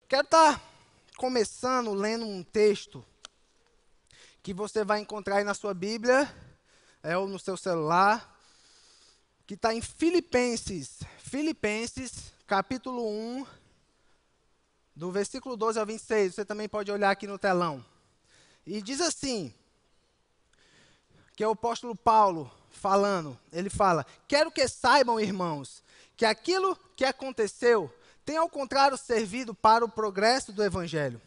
Quero estar começando lendo um texto que você vai encontrar aí na sua Bíblia, ou no seu celular, que está em Filipenses, capítulo 1, do versículo 12 ao 26. Você também pode olhar aqui no telão. E diz assim, que é o apóstolo Paulo falando, ele fala: quero que saibam, irmãos, que aquilo que aconteceu tem ao contrário servido para o progresso do evangelho.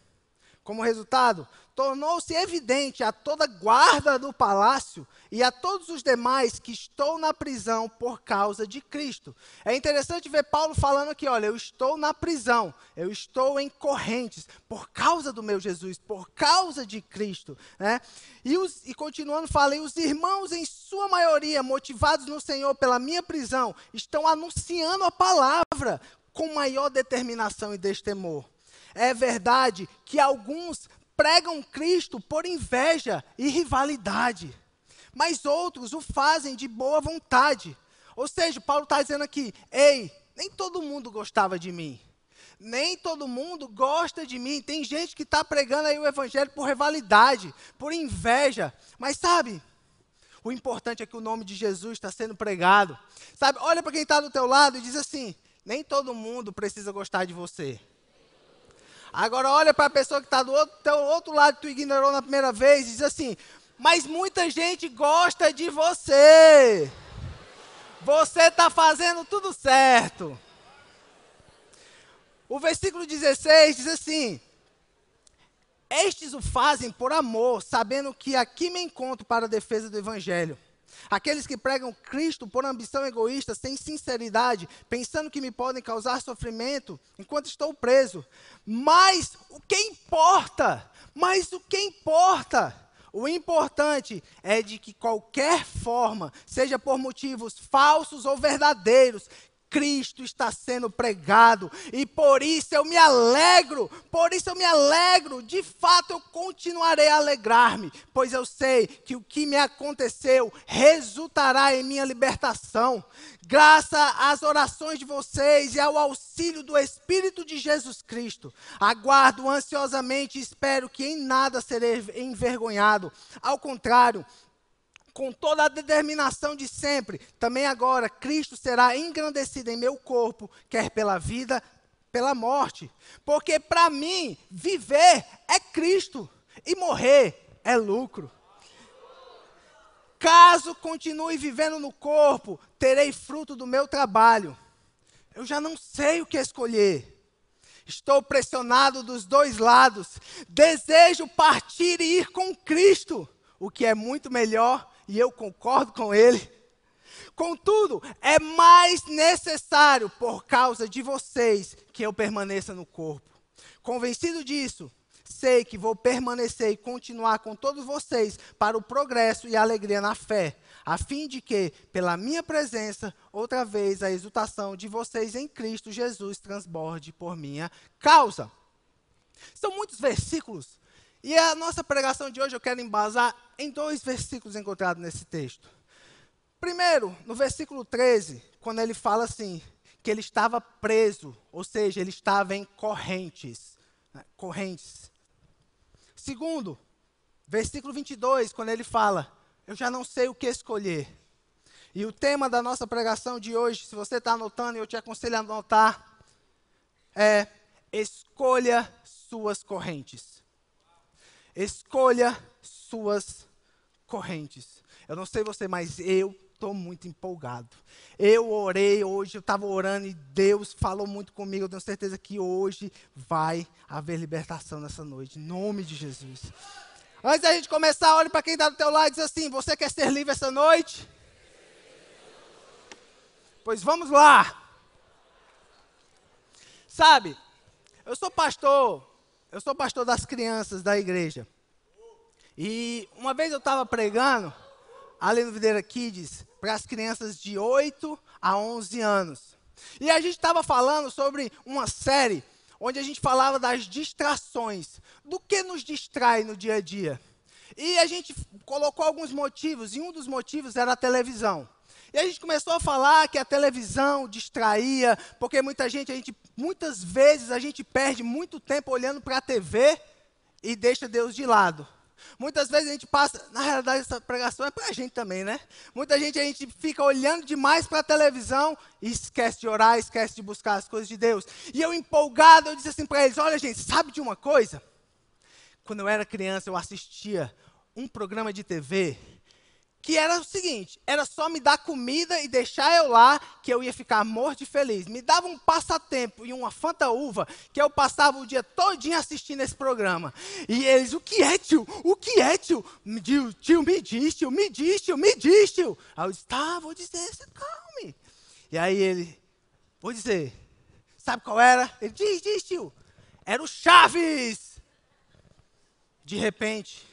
Como resultado, tornou-se evidente a toda guarda do palácio e a todos os demais que estou na prisão por causa de Cristo. É interessante ver Paulo falando aqui, olha, eu estou na prisão, eu estou em correntes por causa do meu Jesus, por causa de Cristo, né? E continuando, fala, e os irmãos em sua maioria, motivados no Senhor pela minha prisão, estão anunciando a palavra com maior determinação e destemor. É verdade que alguns pregam Cristo por inveja e rivalidade, mas outros o fazem de boa vontade. Ou seja, Paulo está dizendo aqui, ei, nem todo mundo gostava de mim, nem todo mundo gosta de mim. Tem gente que está pregando aí o evangelho por rivalidade, por inveja, mas sabe, o importante é que o nome de Jesus está sendo pregado. Sabe, olha para quem está do teu lado e diz assim, nem todo mundo precisa gostar de você. Agora olha para a pessoa que está do outro lado que tu ignorou na primeira vez e diz assim, mas muita gente gosta de você. Você está fazendo tudo certo. O versículo 16 diz assim, estes o fazem por amor, sabendo que aqui me encontro para a defesa do evangelho. Aqueles que pregam Cristo por ambição egoísta, sem sinceridade, pensando que me podem causar sofrimento enquanto estou preso. Mas o que importa? O importante é de que qualquer forma, seja por motivos falsos ou verdadeiros, Cristo está sendo pregado, e por isso eu me alegro, de fato eu continuarei a alegrar-me, pois eu sei que o que me aconteceu resultará em minha libertação, graças às orações de vocês e ao auxílio do Espírito de Jesus Cristo. Aguardo ansiosamente e espero que em nada serei envergonhado, ao contrário, com toda a determinação de sempre, também agora, Cristo será engrandecido em meu corpo, quer pela vida, pela morte. Porque para mim, viver é Cristo e morrer é lucro. Caso continue vivendo no corpo, terei fruto do meu trabalho. Eu já não sei o que escolher. Estou pressionado dos dois lados. Desejo partir e ir com Cristo, o que é muito melhor. E eu concordo com ele. Contudo, é mais necessário, por causa de vocês, que eu permaneça no corpo. Convencido disso, sei que vou permanecer e continuar com todos vocês para o progresso e a alegria na fé, a fim de que, pela minha presença, outra vez a exultação de vocês em Cristo Jesus transborde por minha causa. São muitos versículos. E a nossa pregação de hoje eu quero embasar em 2 versículos encontrados nesse texto. Primeiro, no versículo 13, quando ele fala assim, que ele estava preso, ou seja, ele estava em correntes. Segundo, versículo 22, quando ele fala, eu já não sei o que escolher. E o tema da nossa pregação de hoje, se você está anotando, eu te aconselho a anotar, é escolha suas correntes. Escolha suas correntes. Eu não sei você, mas eu estou muito empolgado. Eu orei hoje, eu estava orando e Deus falou muito comigo. Eu tenho certeza que hoje vai haver libertação nessa noite, em nome de Jesus. Antes da gente começar, olhe para quem está do teu lado e diz assim, você quer ser livre essa noite? Pois vamos lá. Sabe, eu sou pastor das crianças da igreja. E uma vez eu estava pregando, ali no Videira Kids, para as crianças de 8 a 11 anos. E a gente estava falando sobre uma série, onde a gente falava das distrações, do que nos distrai no dia a dia. E a gente colocou alguns motivos, e um dos motivos era a televisão. E a gente começou a falar que a televisão distraía, porque muita gente, a gente muitas vezes a gente perde muito tempo olhando para a TV e deixa Deus de lado. Muitas vezes a gente passa, na realidade essa pregação é para a gente também, né? Muita gente, a gente fica olhando demais para a televisão e esquece de orar, esquece de buscar as coisas de Deus. E eu empolgado, eu disse assim para eles, olha gente, sabe de uma coisa? Quando eu era criança eu assistia um programa de TV que era o seguinte, era só me dar comida e deixar eu lá, que eu ia ficar morto e feliz. Me dava um passatempo e uma fantaúva, que eu passava o dia todinho assistindo esse programa. E eles, o que é, tio? O que é, tio? Tio, me diz, tio, me diz, tio, me diz, tio. Aí eu disse, tá, vou dizer, você calme. E aí ele, vou dizer, sabe qual era? Ele, diz, tio. Era o Chaves. De repente,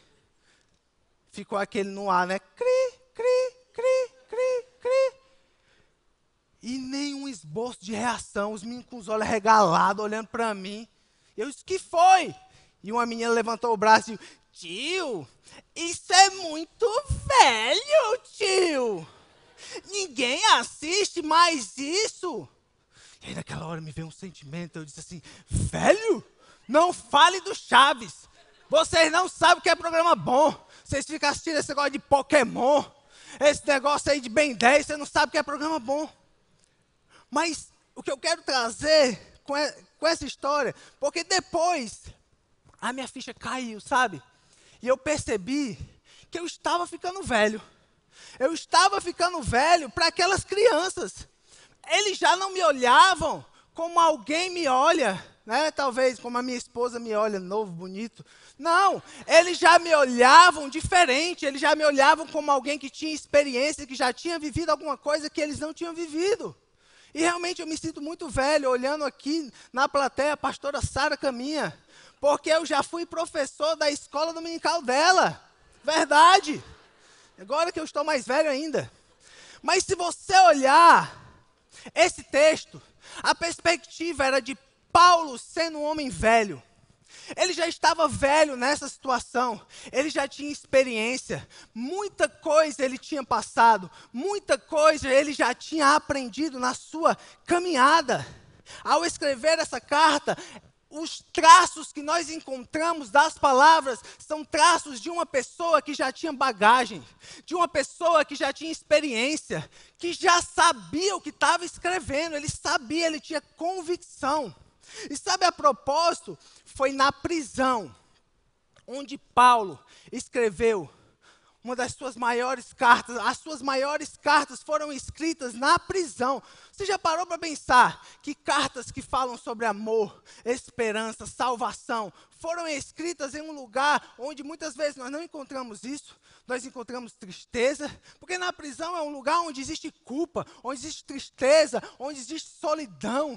ficou aquele no ar, né? Cri, cri, cri, cri, cri. E nenhum esboço de reação. Os meninos com os olhos arregalados, olhando para mim. Eu disse, que foi? E uma menina levantou o braço e disse, tio, isso é muito velho, tio. Ninguém assiste mais isso. E aí naquela hora me veio um sentimento. Eu disse assim, velho, não fale do Chaves. Vocês não sabem o que é programa bom. Vocês ficam assistindo esse negócio de Pokémon, esse negócio aí de Ben 10, você não sabe o que é programa bom. Mas o que eu quero trazer com essa história, porque depois a minha ficha caiu, sabe? E eu percebi que eu estava ficando velho. Eu estava ficando velho para aquelas crianças. Eles já não me olhavam como alguém me olha, né? Talvez como a minha esposa me olha, novo, bonito. Não, eles já me olhavam diferente, eles já me olhavam como alguém que tinha experiência, que já tinha vivido alguma coisa que eles não tinham vivido. E realmente eu me sinto muito velho, olhando aqui na plateia a pastora Sara Caminha, porque eu já fui professor da escola dominical dela. Verdade. Agora que eu estou mais velho ainda. Mas se você olhar esse texto, a perspectiva era de Paulo sendo um homem velho. Ele já estava velho nessa situação, ele já tinha experiência, muita coisa ele tinha passado, muita coisa ele já tinha aprendido na sua caminhada. Ao escrever essa carta, os traços que nós encontramos das palavras são traços de uma pessoa que já tinha bagagem, de uma pessoa que já tinha experiência, que já sabia o que estava escrevendo, ele sabia, ele tinha convicção. E sabe, a propósito, foi na prisão, onde Paulo escreveu uma das suas maiores cartas. As suas maiores cartas foram escritas na prisão. Você já parou para pensar que cartas que falam sobre amor, esperança, salvação, foram escritas em um lugar onde muitas vezes nós não encontramos isso? Nós encontramos tristeza, porque na prisão é um lugar onde existe culpa, onde existe tristeza, onde existe solidão.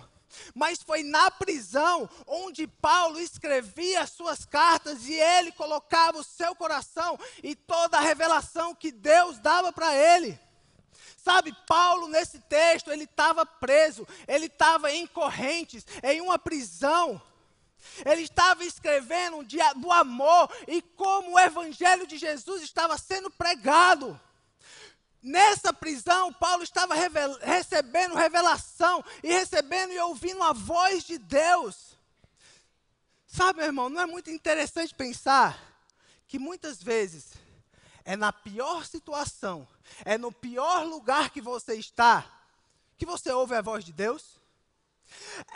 Mas foi na prisão onde Paulo escrevia as suas cartas e ele colocava o seu coração e toda a revelação que Deus dava para ele. Sabe, Paulo nesse texto, ele estava preso, ele estava em correntes, em uma prisão. Ele estava escrevendo do amor e como o evangelho de Jesus estava sendo pregado. Nessa prisão, Paulo estava recebendo revelação e recebendo e ouvindo a voz de Deus. Sabe, meu irmão, não é muito interessante pensar que muitas vezes é na pior situação, é no pior lugar que você está, que você ouve a voz de Deus?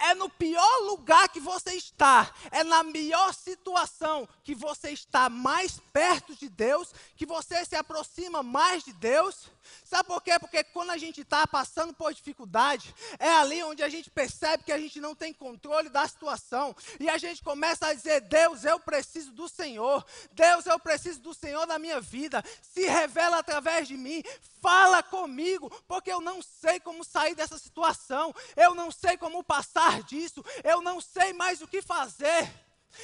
É no pior lugar que você está, é na melhor situação que você está mais perto de Deus, que você se aproxima mais de Deus. Sabe por quê? Porque quando a gente está passando por dificuldade, é ali onde a gente percebe que a gente não tem controle da situação. E a gente começa a dizer, Deus, eu preciso do Senhor. Deus, eu preciso do Senhor na minha vida. Se revela através de mim. Fala comigo, porque eu não sei como sair dessa situação. Eu não sei como passar disso. Eu não sei mais o que fazer.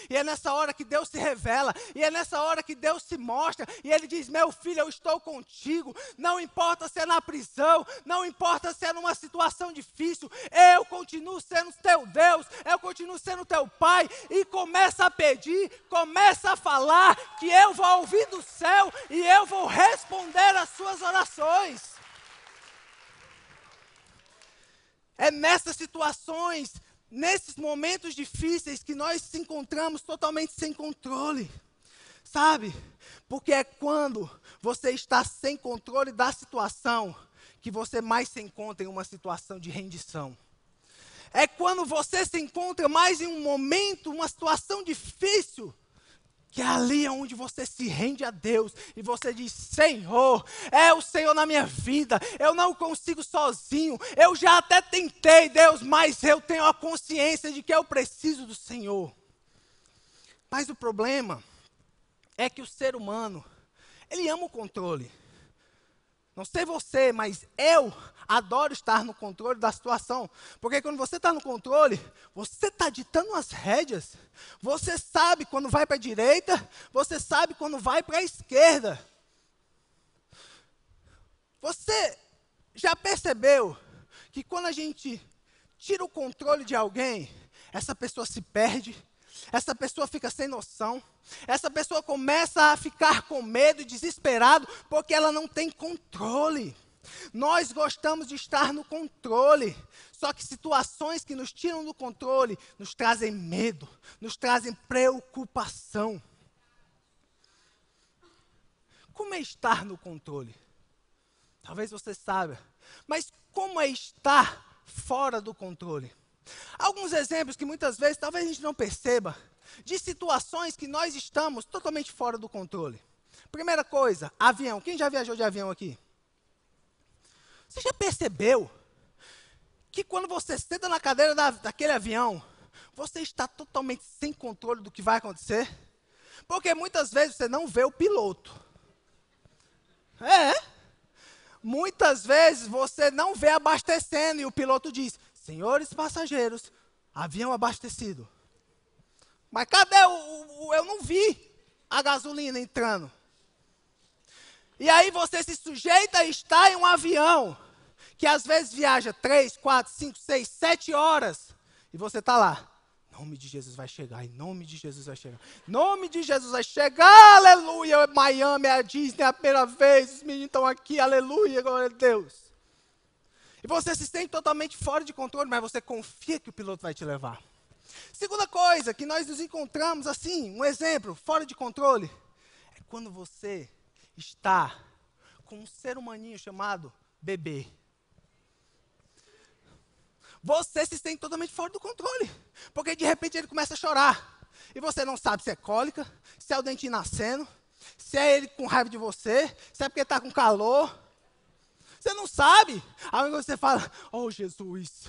E é nessa hora que Deus se revela, e é nessa hora que Deus se mostra, e Ele diz, meu filho, eu estou contigo, não importa se é na prisão, não importa se é numa situação difícil, eu continuo sendo teu Deus, eu continuo sendo teu Pai, e começa a pedir, começa a falar, que eu vou ouvir do céu, e eu vou responder às suas orações. É nessas situações nesses momentos difíceis que nós se encontramos totalmente sem controle. Sabe? Porque é quando você está sem controle da situação que você mais se encontra em uma situação de rendição. É quando você se encontra mais em um momento, uma situação difícil, que é ali onde você se rende a Deus e você diz: Senhor, é o Senhor na minha vida, eu não consigo sozinho, eu já até tentei, Deus, mas eu tenho a consciência de que eu preciso do Senhor. Mas o problema é que o ser humano, ele ama o controle. Não sei você, mas eu adoro estar no controle da situação. Porque quando você está no controle, você está ditando as rédeas. Você sabe quando vai para a direita, você sabe quando vai para a esquerda. Você já percebeu que quando a gente tira o controle de alguém, essa pessoa se perde, essa pessoa fica sem noção, essa pessoa começa a ficar com medo e desesperado porque ela não tem controle. Nós gostamos de estar no controle, só que situações que nos tiram do controle nos trazem medo, nos trazem preocupação. Como é estar no controle? Talvez você saiba, mas como é estar fora do controle? Alguns exemplos que muitas vezes talvez a gente não perceba, de situações que nós estamos totalmente fora do controle. Primeira coisa, avião. Quem já viajou de avião aqui? Você já percebeu que quando você senta na cadeira daquele avião, você está totalmente sem controle do que vai acontecer? Porque muitas vezes você não vê o piloto. Muitas vezes você não vê abastecendo e o piloto diz: senhores passageiros, avião abastecido. Mas cadê eu não vi a gasolina entrando. E aí você se sujeita a estar em um avião, que às vezes viaja 3, 4, 5, 6, 7 horas. E você está lá. Em nome de Jesus vai chegar, em nome de Jesus vai chegar. Em nome de Jesus vai chegar, aleluia. Miami, a Disney, é a primeira vez, os meninos estão aqui, aleluia, glória a Deus. E você se sente totalmente fora de controle, mas você confia que o piloto vai te levar. Segunda coisa, que nós nos encontramos assim, um exemplo, fora de controle, é quando você está com um ser humaninho chamado bebê. Você se sente totalmente fora do controle, porque de repente ele começa a chorar, e você não sabe se é cólica, se é o dentinho nascendo, se é ele com raiva de você, se é porque está com calor. Você não sabe. Aí você fala: oh Jesus,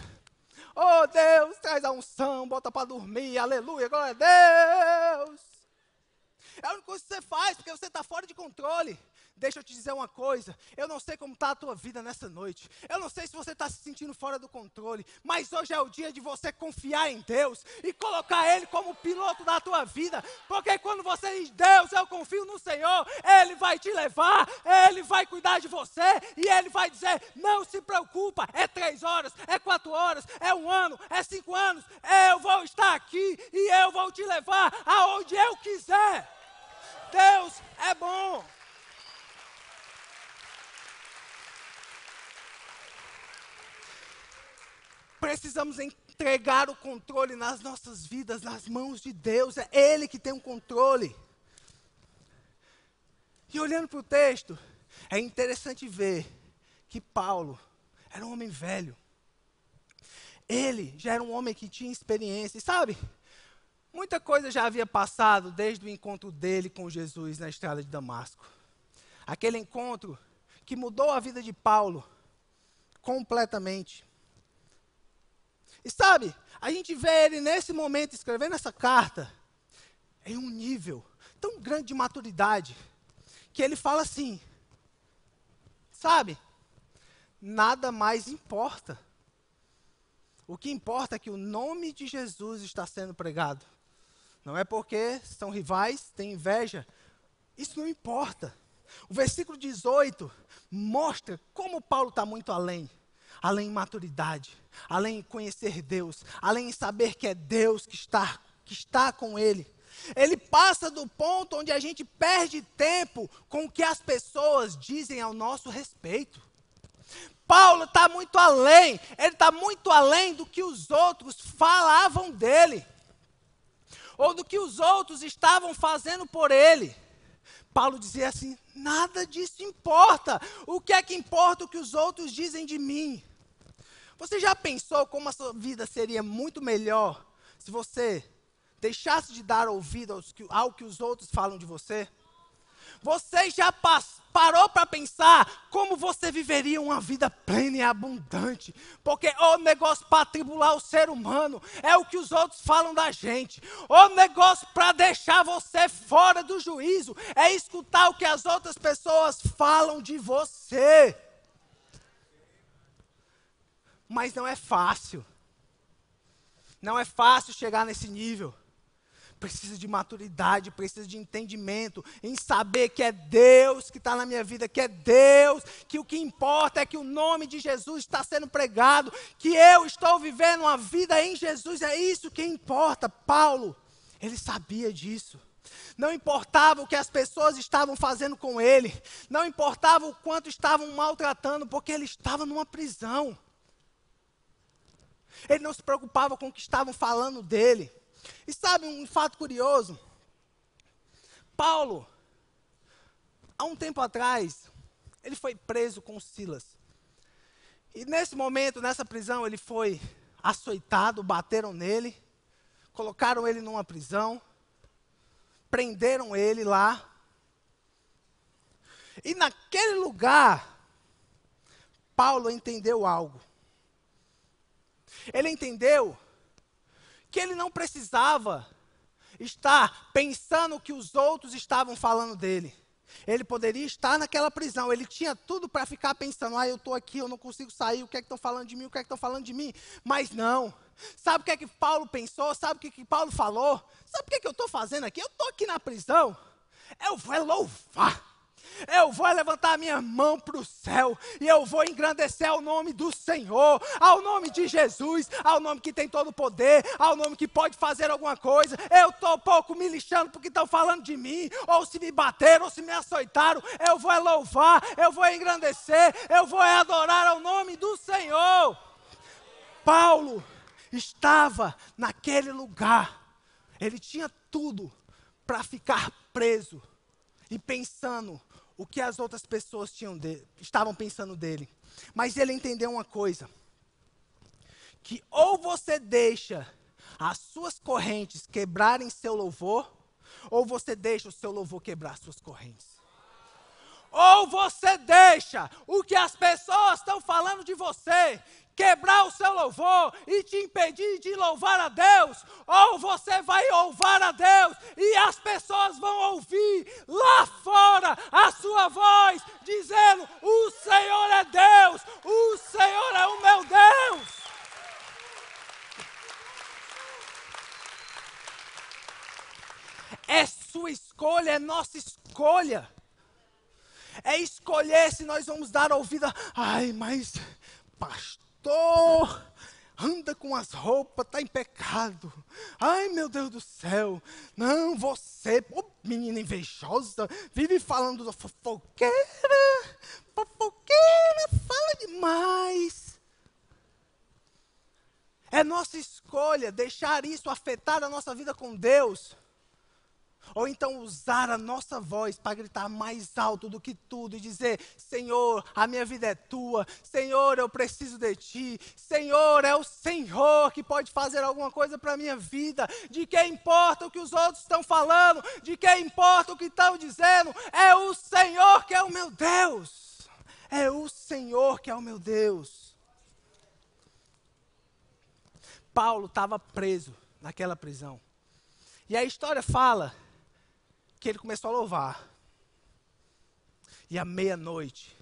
oh Deus, traz a unção, bota para dormir, aleluia, glória a Deus. É a única coisa que você faz, porque você está fora de controle. Deixa eu te dizer uma coisa, eu não sei como está a tua vida nessa noite, eu não sei se você está se sentindo fora do controle, mas hoje é o dia de você confiar em Deus e colocar Ele como piloto da tua vida, porque quando você diz: Deus, eu confio no Senhor, Ele vai te levar, Ele vai cuidar de você, e Ele vai dizer: não se preocupa, é 3 horas, é 4 horas, é 1 ano, é 5 anos, eu vou estar aqui e eu vou te levar aonde eu quiser. Deus é bom. Precisamos entregar o controle nas nossas vidas, nas mãos de Deus. É Ele que tem o controle. E olhando para o texto, é interessante ver que Paulo era um homem velho. Ele já era um homem que tinha experiência. E sabe, muita coisa já havia passado desde o encontro dele com Jesus na estrada de Damasco. Aquele encontro que mudou a vida de Paulo completamente. E sabe, a gente vê ele nesse momento escrevendo essa carta em um nível tão grande de maturidade, que ele fala assim: sabe, nada mais importa. O que importa é que o nome de Jesus está sendo pregado. Não é porque são rivais, têm inveja. Isso não importa. O versículo 18 mostra como Paulo está muito além. Além em maturidade, além em conhecer Deus, além em saber que é Deus que está com ele. Ele passa do ponto onde a gente perde tempo com o que as pessoas dizem ao nosso respeito. Paulo está muito além, ele está muito além do que os outros falavam dele, ou do que os outros estavam fazendo por ele. Paulo dizia assim, nada disso importa, o que é que importa o que os outros dizem de mim? Você já pensou como a sua vida seria muito melhor se você deixasse de dar ouvido ao que os outros falam de você? Você já parou para pensar como você viveria uma vida plena e abundante? Porque o negócio para tribular o ser humano é o que os outros falam da gente. O negócio para deixar você fora do juízo é escutar o que as outras pessoas falam de você. Mas não é fácil. Não é fácil chegar nesse nível. Precisa de maturidade, precisa de entendimento, em saber que é Deus que está na minha vida, que é Deus, que o que importa é que o nome de Jesus está sendo pregado, que eu estou vivendo uma vida em Jesus, é isso que importa. Paulo, ele sabia disso. Não importava o que as pessoas estavam fazendo com ele, não importava o quanto estavam maltratando, porque ele estava numa prisão. Ele não se preocupava com o que estavam falando dele. E sabe um fato curioso? Paulo, há um tempo atrás, ele foi preso com Silas. E nesse momento, nessa prisão, ele foi açoitado, bateram nele, colocaram ele numa prisão, prenderam ele lá. E naquele lugar, Paulo entendeu algo. Ele entendeu que ele não precisava estar pensando o que os outros estavam falando dele. Ele poderia estar naquela prisão, ele tinha tudo para ficar pensando, eu estou aqui, eu não consigo sair, o que é que estão falando de mim, o que é que estão falando de mim? Mas não. Sabe o que é que Paulo pensou? Sabe o que é que Paulo falou? Sabe o que é que eu estou fazendo aqui? Eu estou aqui na prisão, eu vou louvar. Eu vou levantar a minha mão para o céu e eu vou engrandecer ao nome do Senhor, ao nome de Jesus, ao nome que tem todo o poder, ao nome que pode fazer alguma coisa. Eu estou pouco me lixando porque estão falando de mim, ou se me bateram, ou se me açoitaram. Eu vou louvar, eu vou engrandecer, eu vou adorar ao nome do Senhor. Paulo estava naquele lugar, ele tinha tudo para ficar preso e pensando o que as outras pessoas estavam pensando dele. Mas ele entendeu uma coisa, que ou você deixa as suas correntes quebrarem seu louvor, ou você deixa o seu louvor quebrar suas correntes. Ou você deixa o que as pessoas estão falando de você quebrar o seu louvor e te impedir de louvar a Deus, ou você vai louvar a Deus e as pessoas vão ouvir lá fora a sua voz dizendo, o Senhor é Deus, o Senhor é o meu Deus. É sua escolha, é nossa escolha. É escolher se nós vamos dar ouvido. Mas pastor, anda com as roupas, está em pecado. Ai, meu Deus do céu. Não, você, menina invejosa, vive falando da fofoqueira, fala demais. É nossa escolha deixar isso afetar a nossa vida com Deus. Ou então usar a nossa voz para gritar mais alto do que tudo e dizer, Senhor, a minha vida é tua, Senhor, eu preciso de ti, Senhor, é o Senhor que pode fazer alguma coisa para a minha vida. De que importa o que os outros estão falando, de que importa o que estão dizendo, é o Senhor que é o meu Deus. É o Senhor que é o meu Deus. Paulo estava preso naquela prisão. E a história fala que ele começou a louvar. E à meia-noite,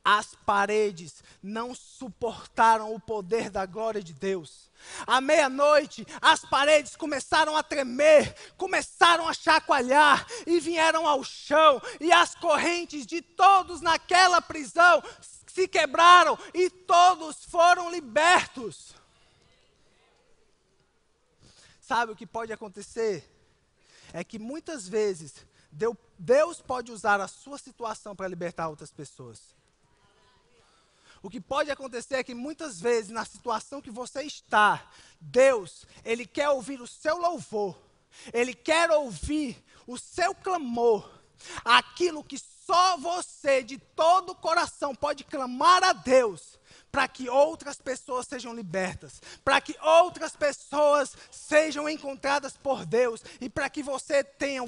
as paredes não suportaram o poder da glória de Deus. À meia-noite, as paredes começaram a tremer, começaram a chacoalhar e vieram ao chão. E as correntes de todos naquela prisão se quebraram e todos foram libertos. Sabe o que pode acontecer? É que muitas vezes Deus pode usar a sua situação para libertar outras pessoas. O que pode acontecer é que muitas vezes, na situação que você está, Deus, Ele quer ouvir o seu louvor. Ele quer ouvir o seu clamor. Aquilo que só você, de todo o coração, pode clamar a Deus, para que outras pessoas sejam libertas, para que outras pessoas sejam encontradas por Deus, e para que você tenha a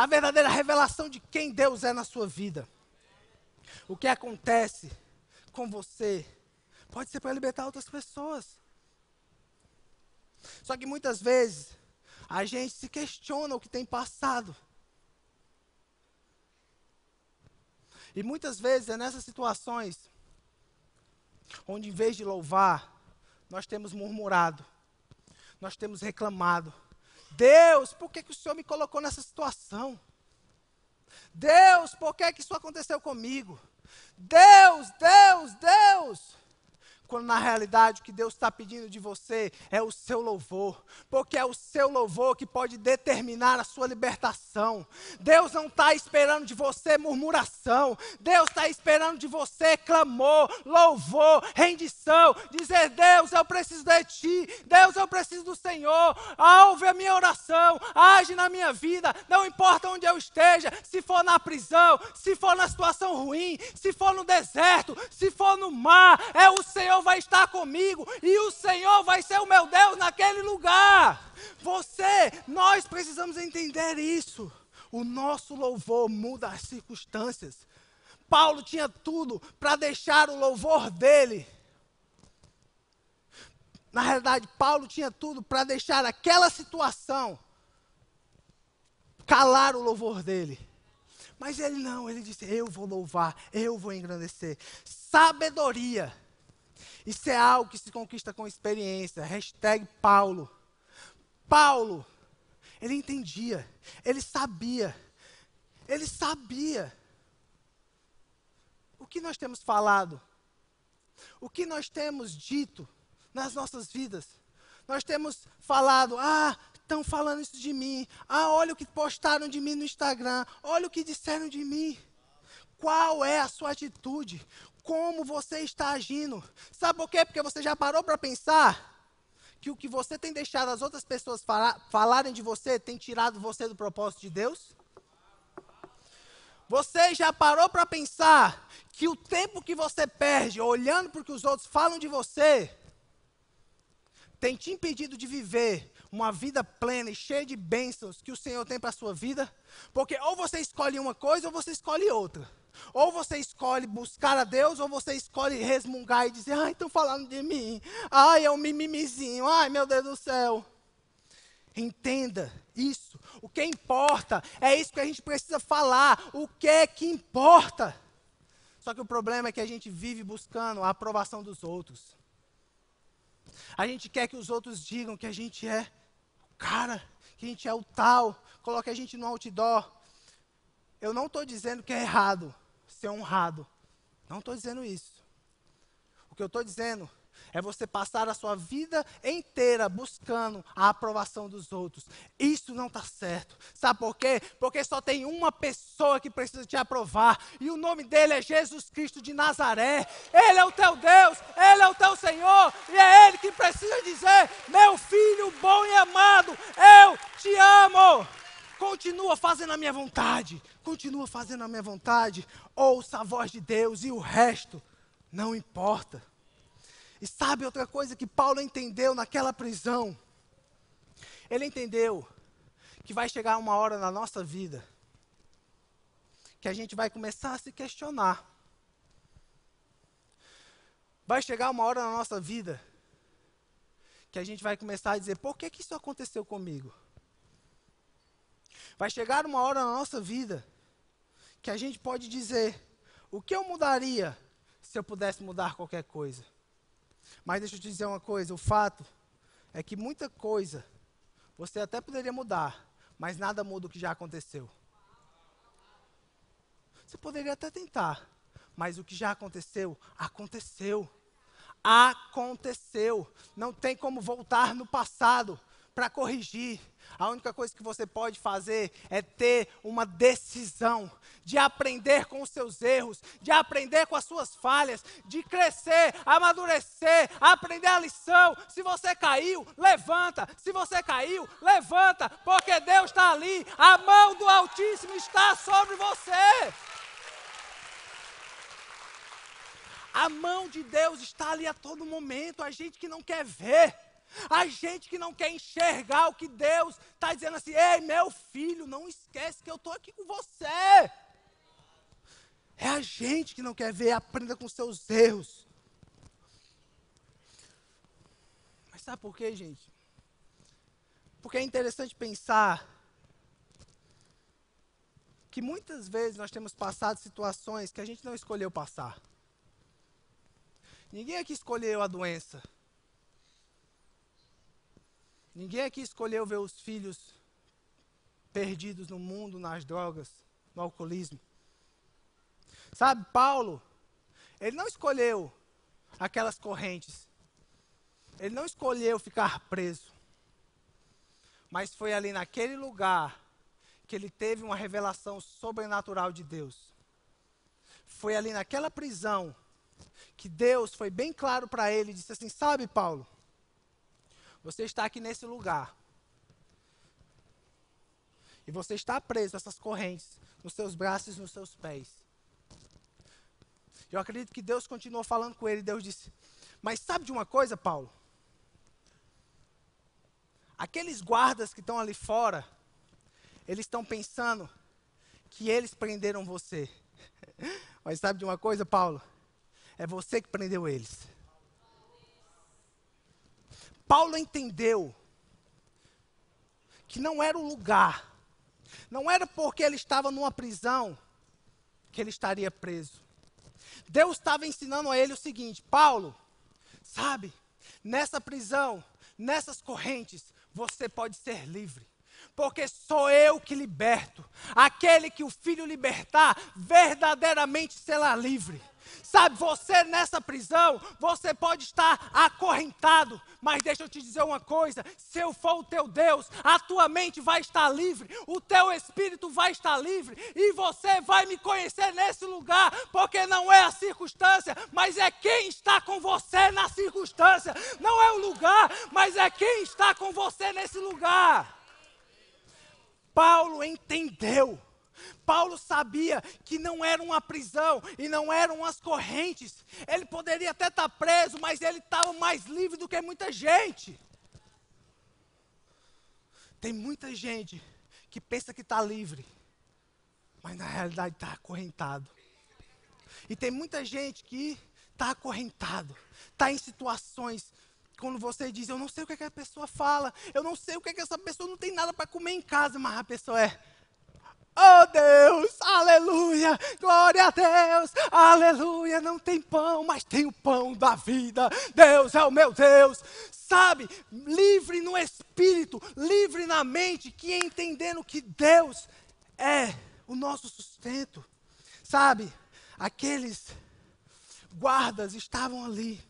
verdadeira revelação de quem Deus é na sua vida. O que acontece com você pode ser para libertar outras pessoas. Só que muitas vezes a gente se questiona o que tem passado. E muitas vezes é nessas situações onde, em vez de louvar, nós temos murmurado, nós temos reclamado. Deus, por que o Senhor me colocou nessa situação? Deus, por que isso aconteceu comigo? Deus, Deus, Deus. Quando na realidade o que Deus está pedindo de você é o seu louvor, porque é o seu louvor que pode determinar a sua libertação. Deus não está esperando de você murmuração, Deus está esperando de você clamor, louvor, rendição, dizer: Deus, eu preciso de Ti, Deus, eu preciso do Senhor, ouve a minha oração, age na minha vida, não importa onde eu esteja, se for na prisão, se for na situação ruim, se for no deserto, se for no mar, é o Senhor vai estar comigo, e o Senhor vai ser o meu Deus naquele lugar. Nós precisamos entender isso. O nosso louvor muda as circunstâncias. Paulo tinha tudo para deixar o louvor dele. Na realidade, Paulo tinha tudo para deixar aquela situação calar o louvor dele. Mas ele não, ele disse: eu vou louvar, eu vou engrandecer. Sabedoria. Isso é algo que se conquista com experiência. Hashtag Paulo. Paulo, ele entendia, ele sabia. O que nós temos falado? O que nós temos dito nas nossas vidas? Nós temos falado: estão falando isso de mim. Olha o que postaram de mim no Instagram. Olha o que disseram de mim. Qual é a sua atitude? Como você está agindo? Sabe por quê? Porque você já parou para pensar que o que você tem deixado as outras pessoas falarem de você tem tirado você do propósito de Deus? Você já parou para pensar que o tempo que você perde olhando para o que os outros falam de você tem te impedido de viver uma vida plena e cheia de bênçãos que o Senhor tem para a sua vida? Porque ou você escolhe uma coisa ou você escolhe outra. Ou você escolhe buscar a Deus, ou você escolhe resmungar e dizer: estão falando de mim. É um mimimizinho. Meu Deus do céu. Entenda isso. O que importa é isso que a gente precisa falar. O que é que importa? Só que o problema é que a gente vive buscando a aprovação dos outros. A gente quer que os outros digam que a gente é o cara, que a gente é o tal. Coloque a gente no outdoor. Eu não estou dizendo que é errado ser honrado. Não estou dizendo isso. O que eu estou dizendo é você passar a sua vida inteira buscando a aprovação dos outros. Isso não está certo. Sabe por quê? Porque só tem uma pessoa que precisa te aprovar. E o nome dele é Jesus Cristo de Nazaré. Ele é o teu Deus. Ele é o teu Senhor. E é Ele que precisa dizer: meu filho bom e amado, eu te amo. Continua fazendo a minha vontade. Continua fazendo a minha vontade. Ouça a voz de Deus e o resto não importa. E sabe outra coisa que Paulo entendeu naquela prisão? Ele entendeu que vai chegar uma hora na nossa vida que a gente vai começar a se questionar. Vai chegar uma hora na nossa vida que a gente vai começar a dizer: por que isso aconteceu comigo? Vai chegar uma hora na nossa vida que a gente pode dizer: o que eu mudaria se eu pudesse mudar qualquer coisa? Mas deixa eu te dizer uma coisa, o fato é que muita coisa você até poderia mudar, mas nada muda o que já aconteceu. Você poderia até tentar, mas o que já aconteceu, aconteceu. Aconteceu. Não tem como voltar no passado. para corrigir. A única coisa que você pode fazer é ter uma decisão de aprender com os seus erros, de aprender com as suas falhas, de crescer, amadurecer, aprender a lição. Se você caiu, levanta. Se você caiu, levanta, porque Deus está ali. A mão do Altíssimo está sobre você. A mão de Deus está ali a todo momento. A gente que não quer ver. A gente que não quer enxergar o que Deus está dizendo assim: ei, meu filho, não esquece que eu estou aqui com você. É a gente que não quer ver. Aprenda com seus erros. Mas sabe por quê, gente? Porque é interessante pensar que muitas vezes nós temos passado situações que a gente não escolheu passar. Ninguém aqui escolheu a doença. Ninguém aqui escolheu ver os filhos perdidos no mundo, nas drogas, no alcoolismo. Sabe, Paulo, ele não escolheu aquelas correntes. Ele não escolheu ficar preso. Mas foi ali naquele lugar que ele teve uma revelação sobrenatural de Deus. Foi ali naquela prisão que Deus foi bem claro para ele e disse assim: sabe, Paulo, você está aqui nesse lugar. E você está preso a essas correntes nos seus braços e nos seus pés. Eu acredito que Deus continuou falando com ele. Deus disse: mas sabe de uma coisa, Paulo? Aqueles guardas que estão ali fora, eles estão pensando que eles prenderam você. Mas sabe de uma coisa, Paulo? É você que prendeu eles. Paulo entendeu que não era o lugar, não era porque ele estava numa prisão que ele estaria preso. Deus estava ensinando a ele o seguinte: Paulo, sabe, nessa prisão, nessas correntes, você pode ser livre. Porque sou eu que liberto. Aquele que o Filho libertar, verdadeiramente será livre. Sabe, você nessa prisão, você pode estar acorrentado, mas deixa eu te dizer uma coisa: se eu for o teu Deus, a tua mente vai estar livre, o teu espírito vai estar livre, e você vai me conhecer nesse lugar, porque não é a circunstância, mas é quem está com você na circunstância. Não é o lugar, mas é quem está com você nesse lugar. Paulo entendeu. Paulo sabia que não era uma prisão e não eram as correntes. Ele poderia até estar preso, mas ele estava mais livre do que muita gente. Tem muita gente que pensa que está livre, mas na realidade está acorrentado. E tem muita gente que está acorrentado, está em situações. Quando você diz: eu não sei o que é que a pessoa fala, eu não sei o que é que essa pessoa não tem nada para comer em casa, mas a pessoa é: oh Deus, aleluia, glória a Deus, aleluia, não tem pão, mas tem o pão da vida, Deus é o meu Deus. Sabe, livre no espírito, livre na mente, que entendendo que Deus é o nosso sustento. Sabe, aqueles guardas estavam ali,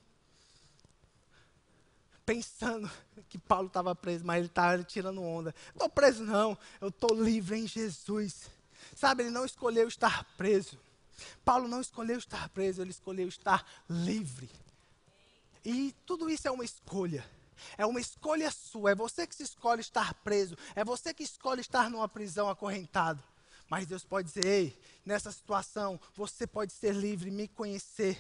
pensando que Paulo estava preso, mas ele estava tirando onda. Estou preso não, eu estou livre em Jesus. Sabe, ele não escolheu estar preso. Paulo não escolheu estar preso, ele escolheu estar livre. E tudo isso é uma escolha. É uma escolha sua, é você que se escolhe estar preso. É você que escolhe estar numa prisão acorrentado. Mas Deus pode dizer: ei, nessa situação, você pode ser livre e me conhecer.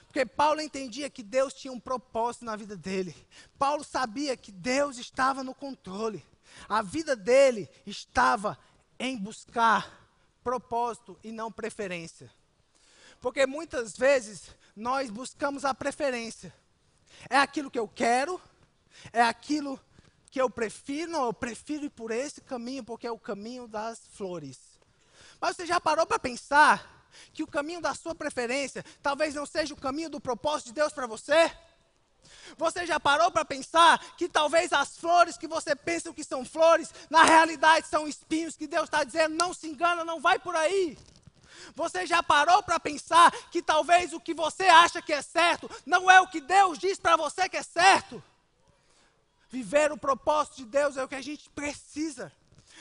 Porque Paulo entendia que Deus tinha um propósito na vida dele. Paulo sabia que Deus estava no controle. A vida dele estava em buscar propósito e não preferência. Porque muitas vezes nós buscamos a preferência. É aquilo que eu quero, é aquilo que eu prefiro. Não, eu prefiro ir por esse caminho porque é o caminho das flores. Mas você já parou para pensar que o caminho da sua preferência talvez não seja o caminho do propósito de Deus para você? Você já parou para pensar que talvez as flores que você pensa que são flores, na realidade são espinhos, que Deus está dizendo: não se engana, não vai por aí? Você já parou para pensar que talvez o que você acha que é certo não é o que Deus diz para você que é certo? Viver o propósito de Deus é o que a gente precisa.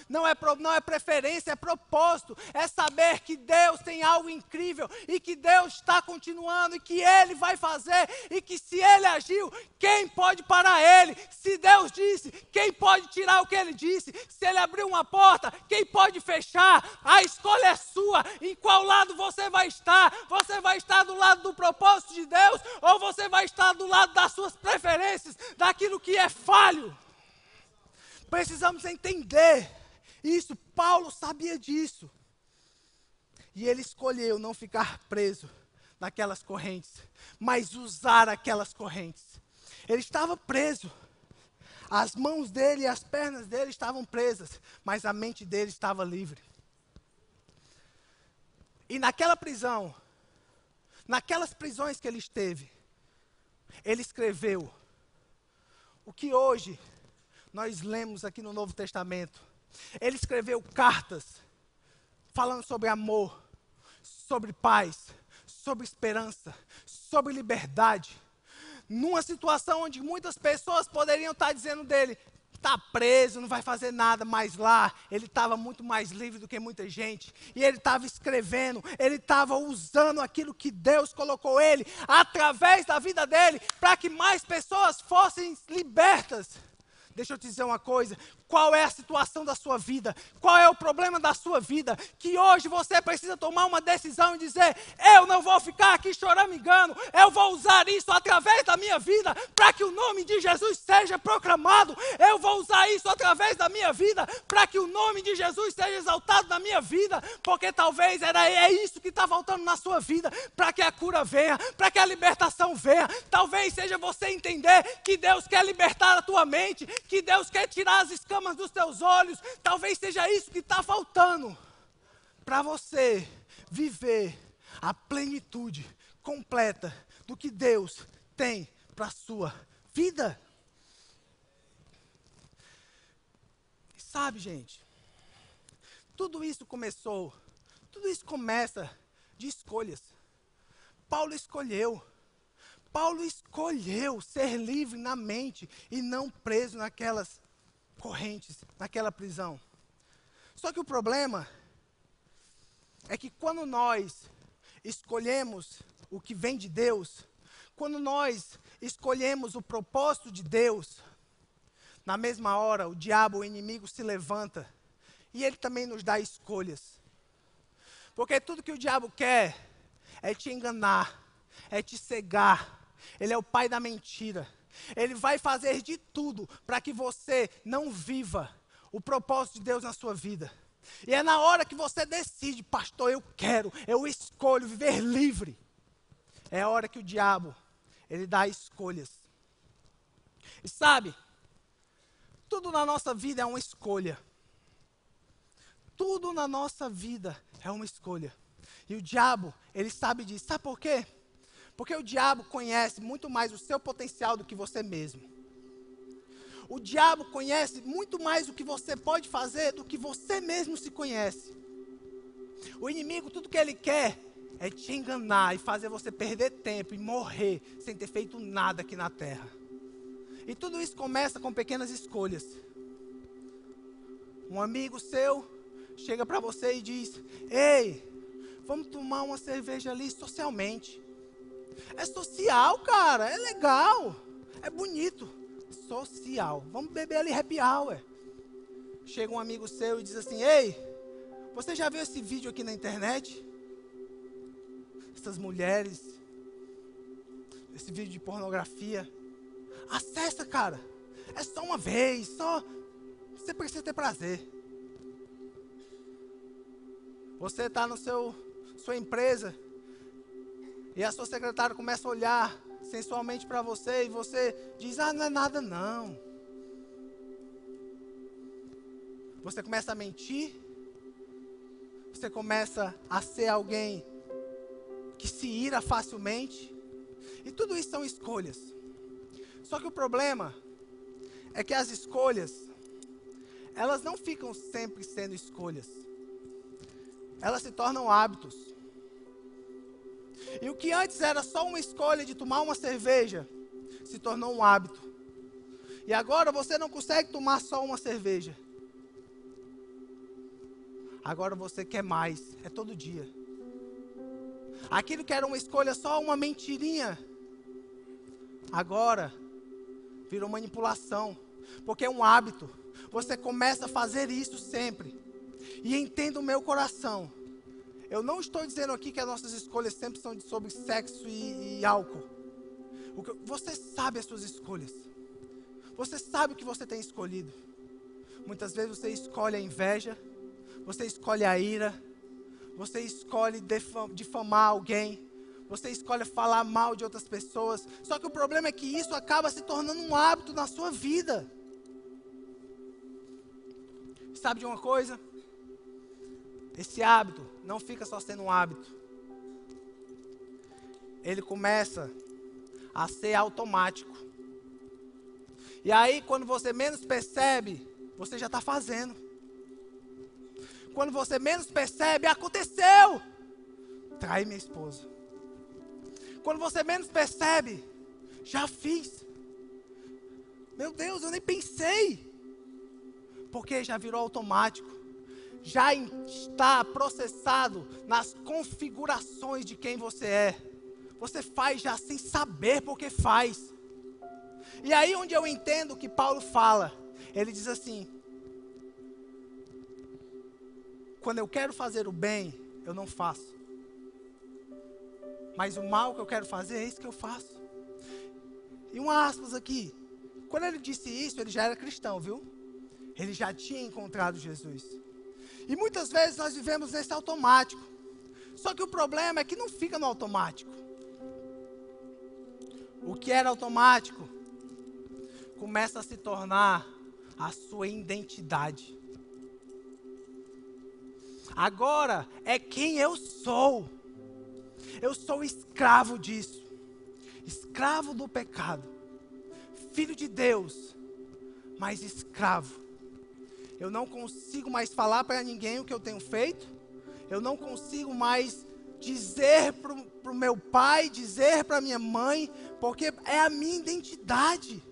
Não é preferência, é propósito. É saber que Deus tem algo incrível e que Deus está continuando e que Ele vai fazer. E que se Ele agiu, quem pode parar Ele? Se Deus disse, quem pode tirar o que Ele disse? Se Ele abriu uma porta, quem pode fechar? A escolha é sua. Em qual lado você vai estar? Você vai estar do lado do propósito de Deus ou você vai estar do lado das suas preferências, daquilo que é falho? Precisamos entender isso. Paulo sabia disso. E ele escolheu não ficar preso naquelas correntes, mas usar aquelas correntes. Ele estava preso. As mãos dele e as pernas dele estavam presas, mas a mente dele estava livre. E naquela prisão, naquelas prisões que ele esteve, ele escreveu o que hoje nós lemos aqui no Novo Testamento. Ele escreveu cartas falando sobre amor, sobre paz, sobre esperança, sobre liberdade. Numa situação onde muitas pessoas poderiam estar dizendo dele, está preso, não vai fazer nada, mas lá ele estava muito mais livre do que muita gente. E ele estava escrevendo, ele estava usando aquilo que Deus colocou ele, através da vida dele, para que mais pessoas fossem libertas. Deixa eu te dizer uma coisa, qual é a situação da sua vida? Qual é o problema da sua vida? Que hoje você precisa tomar uma decisão e dizer, eu não vou ficar aqui choramingando, eu vou usar isso através da minha vida, para que o nome de Jesus seja proclamado. Eu vou usar isso através da minha vida, para que o nome de Jesus seja exaltado na minha vida, porque talvez é isso que está faltando na sua vida, para que a cura venha, para que a libertação venha. Talvez seja você entender que Deus quer libertar a tua mente, que Deus quer tirar as escamas dos teus olhos. Talvez seja isso que está faltando para você viver a plenitude completa do que Deus tem para a sua vida. E sabe, gente, tudo isso começa de escolhas. Paulo escolheu ser livre na mente e não preso naquelas correntes, naquela prisão. Só que o problema é que quando nós escolhemos o que vem de Deus, quando nós escolhemos o propósito de Deus, na mesma hora o diabo, o inimigo, se levanta e ele também nos dá escolhas. Porque tudo que o diabo quer é te enganar, é te cegar. Ele é o pai da mentira. Ele vai fazer de tudo para que você não viva o propósito de Deus na sua vida. E é na hora que você decide, pastor, eu escolho viver livre. É a hora que o diabo, ele dá escolhas. E sabe, tudo na nossa vida é uma escolha. Tudo na nossa vida é uma escolha. E o diabo, ele sabe disso. Sabe por quê? Porque o diabo conhece muito mais o seu potencial do que você mesmo. O diabo conhece muito mais o que você pode fazer do que você mesmo se conhece. O inimigo, tudo que ele quer é te enganar e fazer você perder tempo e morrer sem ter feito nada aqui na terra. E tudo isso começa com pequenas escolhas. Um amigo seu chega para você e diz, ei, vamos tomar uma cerveja ali socialmente. É social, cara, é legal, é bonito, social. Vamos beber ali happy hour. Chega um amigo seu e diz assim, ei, você já viu esse vídeo aqui na internet? Essas mulheres, esse vídeo de pornografia. Acessa, cara, é só uma vez, você precisa ter prazer. Você está na sua empresa, e a sua secretária começa a olhar sensualmente para você e você diz, não é nada não. Você começa a mentir, você começa a ser alguém que se ira facilmente, e tudo isso são escolhas. Só que o problema é que as escolhas, elas não ficam sempre sendo escolhas. Elas se tornam hábitos. E o que antes era só uma escolha de tomar uma cerveja, se tornou um hábito. E agora você não consegue tomar só uma cerveja. Agora você quer mais, é todo dia. Aquilo que era uma escolha, só uma mentirinha, agora virou manipulação, porque é um hábito. Você começa a fazer isso sempre. E entenda o meu coração. Eu não estou dizendo aqui que as nossas escolhas sempre são sobre sexo e álcool. Você sabe as suas escolhas. Você sabe o que você tem escolhido. Muitas vezes você escolhe a inveja, você escolhe a ira, você escolhe difamar alguém, você escolhe falar mal de outras pessoas. Só que o problema é que isso acaba se tornando um hábito na sua vida. Sabe de uma coisa? Esse hábito não fica só sendo um hábito. Ele começa a ser automático. E aí, quando você menos percebe, você já está fazendo. Quando você menos percebe, aconteceu. Trai minha esposa. Quando você menos percebe, já fiz. Meu Deus, eu nem pensei. Porque já virou automático. Já está processado nas configurações de quem você é. Você faz já sem saber porque faz. E aí onde eu entendo o que Paulo fala. Ele diz assim: quando eu quero fazer o bem, eu não faço. Mas o mal que eu quero fazer, é isso que eu faço. E um aspas aqui. Quando ele disse isso, ele já era cristão, viu? Ele já tinha encontrado Jesus. E muitas vezes nós vivemos nesse automático. Só que o problema é que não fica no automático. O que era automático começa a se tornar a sua identidade. Agora é quem eu sou. Eu sou escravo disso. Escravo do pecado. Filho de Deus, mas escravo. Eu não consigo mais falar para ninguém o que eu tenho feito. Eu não consigo mais dizer para o meu pai, dizer para minha mãe, porque é a minha identidade.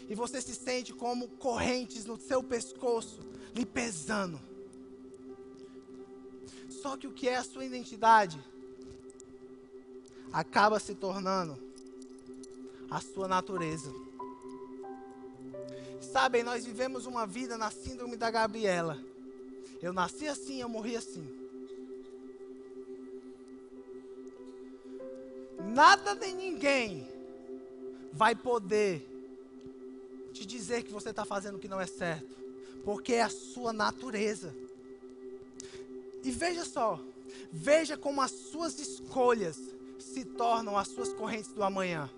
E você se sente como correntes no seu pescoço, lhe pesando. Só que o que é a sua identidade acaba se tornando a sua natureza. Sabem, nós vivemos uma vida na síndrome da Gabriela. Eu nasci assim, eu morri assim. Nada nem ninguém vai poder te dizer que você está fazendo o que não é certo, porque é a sua natureza. E veja só, veja como as suas escolhas se tornam as suas correntes do amanhã.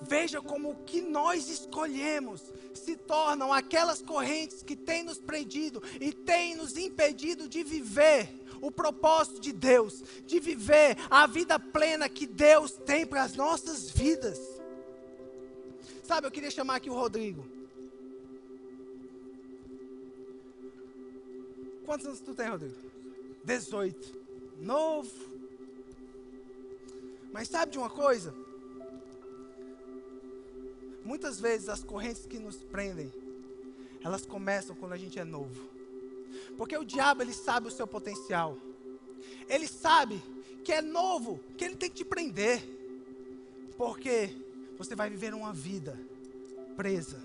Veja como o que nós escolhemos se tornam aquelas correntes que têm nos prendido e têm nos impedido de viver o propósito de Deus, de viver a vida plena que Deus tem para as nossas vidas. Sabe, eu queria chamar aqui o Rodrigo. Quantos anos tu tem, Rodrigo? 18. Novo. Mas sabe de uma coisa? Muitas vezes as correntes que nos prendem, elas começam quando a gente é novo. Porque o diabo, ele sabe o seu potencial. Ele sabe que é novo, que ele tem que te prender. Porque você vai viver uma vida presa.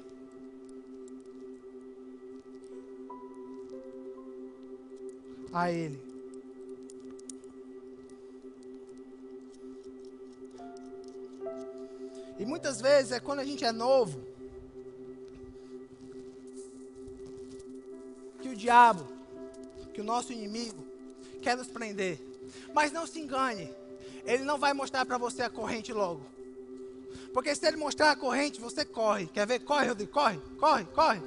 A ele. E muitas vezes é quando a gente é novo que o diabo, que o nosso inimigo quer nos prender. Mas não se engane, ele não vai mostrar para você a corrente logo. Porque se ele mostrar a corrente, você corre. Quer ver? Corre, Rodrigo, corre, corre, corre.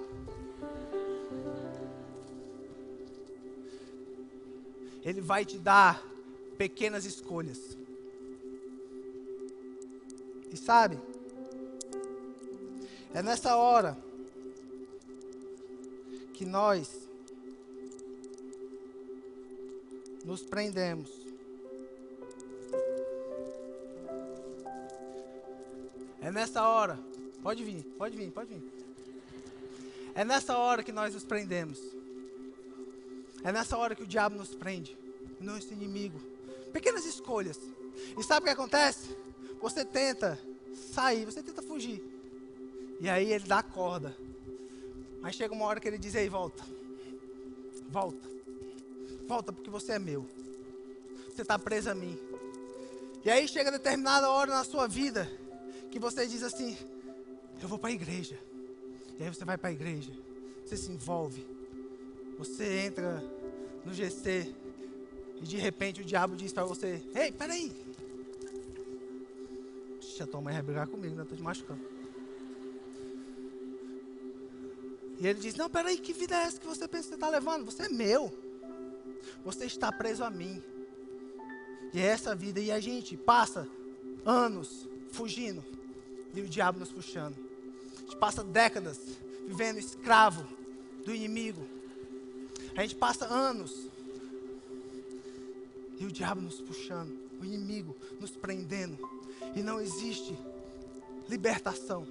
Ele vai te dar pequenas escolhas. E sabe, é nessa hora que nós nos prendemos. É nessa hora Pode vir, pode vir, pode vir. É nessa hora que nós nos prendemos. É nessa hora que o diabo nos prende. O nosso inimigo. Pequenas escolhas. E sabe o que acontece? Você tenta sair, você tenta fugir. E aí ele dá a corda. Mas chega uma hora que ele diz, ei, volta. Volta. Volta porque você é meu. Você está preso a mim. E aí chega determinada hora na sua vida que você diz assim, eu vou para a igreja. E aí você vai para a igreja. Você se envolve. Você entra no GC. E de repente o diabo diz para você, ei, peraí. A tua mãe vai brigar comigo, né? Estou te machucando. E ele diz, não, peraí, que vida é essa que você pensa que você está levando? Você é meu. Você está preso a mim. E é essa vida. E a gente passa anos fugindo. E o diabo nos puxando. A gente passa décadas vivendo escravo do inimigo. A gente passa anos. E o diabo nos puxando. O inimigo nos prendendo. E não existe libertação.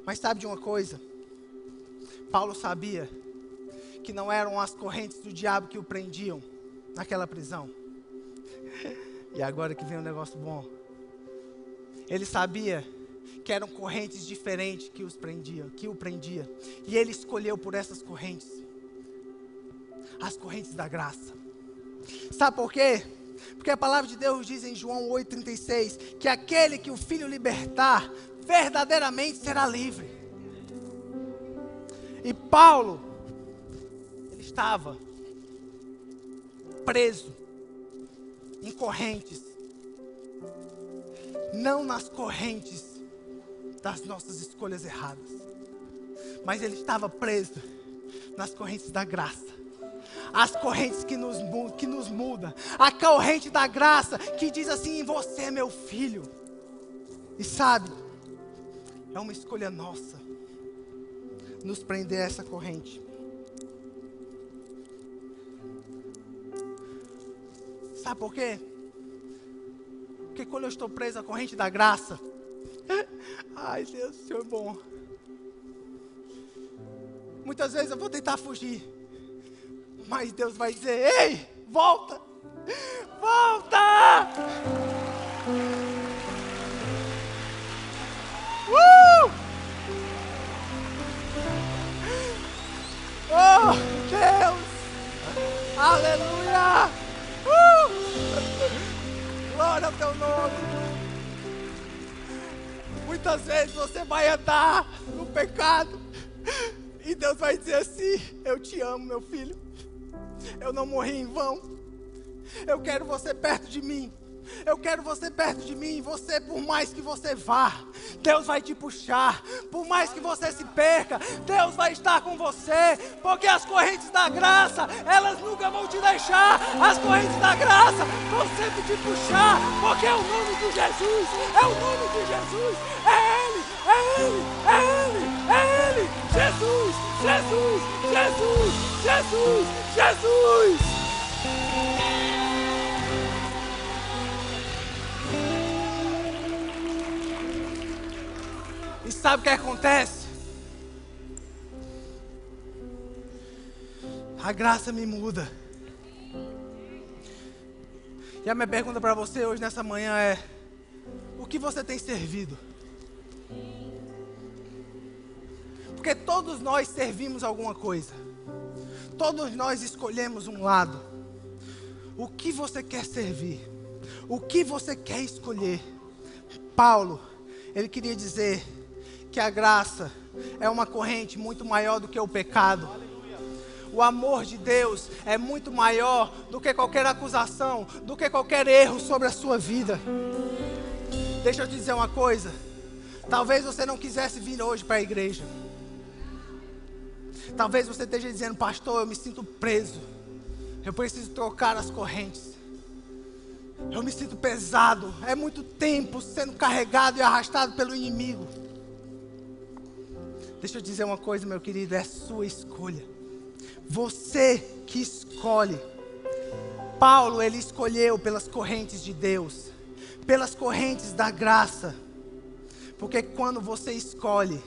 Mas sabe de uma coisa? Paulo sabia que não eram as correntes do diabo que o prendiam naquela prisão. E agora que vem um negócio bom. Ele sabia que eram correntes diferentes que o prendia. E ele escolheu por essas correntes. As correntes da graça. Sabe por quê? Porque a palavra de Deus diz em João 8,36 que aquele que o Filho libertar, verdadeiramente será livre. E Paulo, ele estava preso em correntes. Não nas correntes das nossas escolhas erradas. Mas ele estava preso nas correntes da graça. As correntes que nos mudam. A corrente da graça que diz assim, você é meu filho. E sabe, é uma escolha nossa nos prender a essa corrente. Sabe por quê? Porque quando eu estou preso à corrente da graça, ai Deus, o Senhor é bom. Muitas vezes eu vou tentar fugir. Mas Deus vai dizer, ei, volta, volta! Oh, Deus! Aleluia! Glória ao teu nome! Muitas vezes você vai andar no pecado e Deus vai dizer assim, eu te amo, meu filho. Eu não morri em vão. Eu quero você perto de mim. Eu quero você perto de mim. Você, por mais que você vá, Deus vai te puxar. Por mais que você se perca, Deus vai estar com você. Porque as correntes da graça, elas nunca vão te deixar. As correntes da graça vão sempre te puxar. Porque é o nome de Jesus. É o nome de Jesus. É Ele, é Ele, é Ele, é Ele. Jesus, Jesus, Jesus, Jesus, Jesus. E sabe o que acontece? A graça me muda. E a minha pergunta para você hoje nessa manhã é: o que você tem servido? Porque todos nós servimos alguma coisa. Todos nós escolhemos um lado. O que você quer servir? O que você quer escolher? Paulo, ele queria dizer que a graça é uma corrente muito maior do que o pecado. O amor de Deus é muito maior do que qualquer acusação, do que qualquer erro sobre a sua vida. Deixa eu te dizer uma coisa. Talvez você não quisesse vir hoje para a igreja. Talvez você esteja dizendo, pastor, eu me sinto preso. Eu preciso trocar as correntes. Eu me sinto pesado. É muito tempo sendo carregado e arrastado pelo inimigo. Deixa eu dizer uma coisa, meu querido, é sua escolha. Você que escolhe. Paulo, ele escolheu pelas correntes de Deus, pelas correntes da graça. Porque quando você escolhe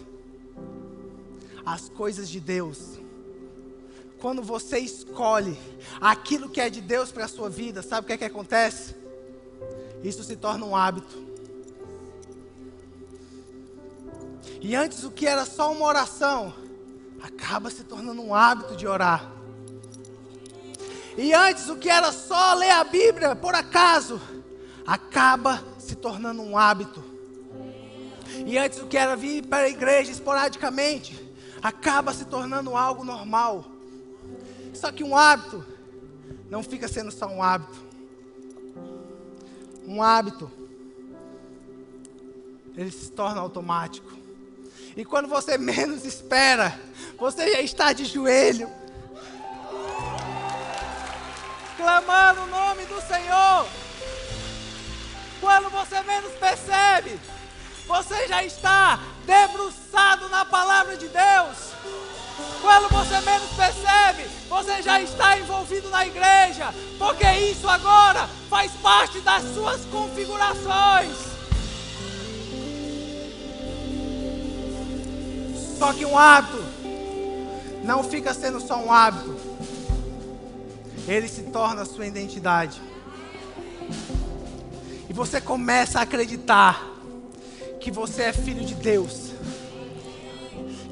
as coisas de Deus, quando você escolhe aquilo que é de Deus para a sua vida, sabe o que é que acontece? Isso se torna um hábito. E antes o que era só uma oração, acaba se tornando um hábito de orar. E antes o que era só ler a Bíblia, por acaso, acaba se tornando um hábito. E antes o que era vir para a igreja esporadicamente, acaba se tornando algo normal. Só que um hábito não fica sendo só um hábito. Um hábito, ele se torna automático. E quando você menos espera, você já está de joelho, clamando o nome do Senhor. Quando você menos percebe, você já está debruçado na palavra de Deus. Quando você menos percebe, você já está envolvido na igreja, porque isso agora faz parte das suas configurações. Só que um hábito não fica sendo só um hábito, ele se torna a sua identidade. E você começa a acreditar que você é filho de Deus,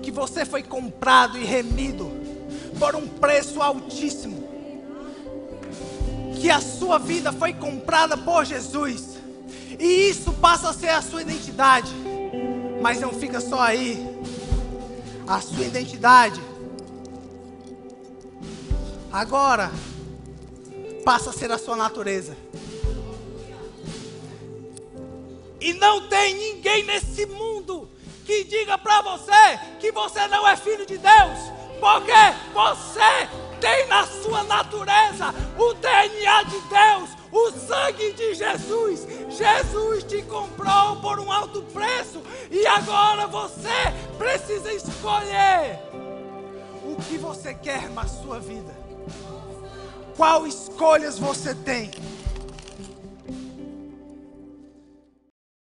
que você foi comprado e remido por um preço altíssimo, que a sua vida foi comprada por Jesus, e isso passa a ser a sua identidade. Mas não fica só aí. A sua identidade agora passa a ser a sua natureza. E não tem ninguém nesse mundo que diga para você que você não é filho de Deus, porque você tem na sua natureza o DNA de Deus, o sangue de Jesus. Jesus te comprou por um alto preço e agora você precisa escolher o que você quer na sua vida. Qual escolhas você tem?